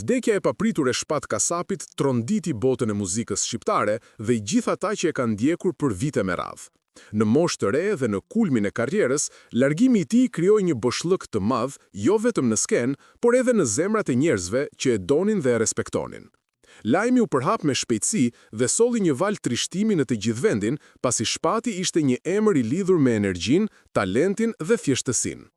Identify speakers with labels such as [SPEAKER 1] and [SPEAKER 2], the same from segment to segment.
[SPEAKER 1] Vdekja e papritur e Shpat Kasapit tronditi botën e muzikës shqiptare dhe i gjithë ata që e kanë ndjekur për vite me radhë. Në moshë të re dhe në kulmin e karrierës, largimi i tij krijoi një boshllëk të madh, jo vetëm në skenë, por edhe në zemrat e njerëzve që e donin dhe e respektonin. Lajmi u përhap me shpejtësi dhe solli një val trishtimi në të gjithë vendin, pasi Shpati ishte një emër i lidhur me energjinë, talentin dhe thjeshtësinë.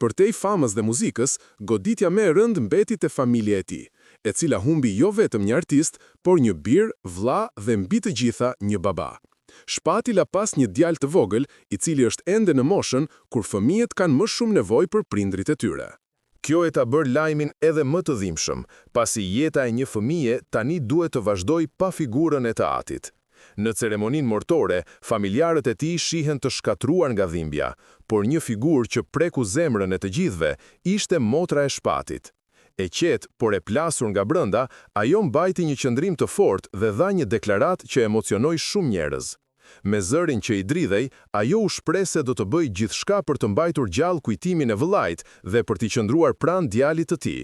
[SPEAKER 1] Përtej famës dhe muzikës, goditja më e rëndë mbeti te familja e tij, e cila humbi jo vetëm një artist, por një bir, vlla dhe mbi të gjitha një baba. Shpati la pas një djalë të vogël, i cili është ende në moshën kur fëmijët kanë më shumë nevojë për prindrit e tyre.
[SPEAKER 2] Kjo e ta bërë lajmin edhe më të dhimbshëm, pasi jeta e një fëmije tani duhet të vazhdoj pa figurën e të atit. Në ceremoninë mortore, familjarët e tij shihen të shkatruar nga dhimbja, por një figurë që preku zemrën e të gjithëve ishte motra e Shpatit. E qetë, por e plasur nga brenda, ajo mbajti një qëndrim të fortë dhe dha një deklarat që emocionoi shumë njerëz. Me zërin që i dridhej, ajo u shpreh se do të bëjë gjithçka për të mbajtur gjallë kujtimin e vëllait dhe për t'i qëndruar pranë djalit të tij.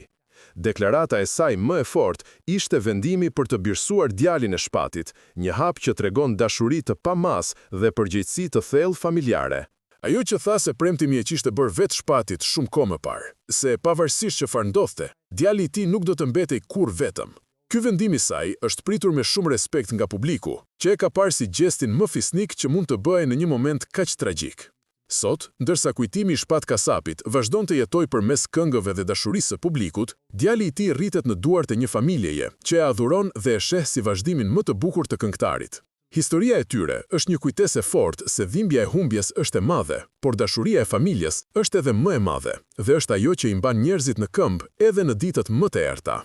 [SPEAKER 2] Deklarata e saj më e fortë ishte vendimi për të birsuar djalin e Shpatit, një hap që tregon dashuri të pamas dhe përgjegjësi të thellë familjare.
[SPEAKER 1] Ajo që tha se premtimi e kishte bërë vetë Shpatit shumë kohë më parë, se pavarësisht çfarë ndodhte, djali i tij nuk do të mbetej kurrë vetëm. Ky vendim i saj është pritur me shumë respekt nga publiku, që e ka parë si gestin më fisnik që mund të bëhej në një moment kaq tragjik. Sot, ndërsa kujtimi i Shpat Kasapit vazhdon të jetojë përmes këngëve dhe dashurisë së publikut, djali i tij rritet në duart e një familjeje që e adhuron dhe e sheh si vazhdimin më të bukur të këngëtarit. Historia e tyre është një kujtesë e fortë se dhimbja e humbjes është e madhe, por dashuria e familjes është edhe më e madhe, dhe është ajo që i mban njerëzit në këmbë edhe në ditët më të errta.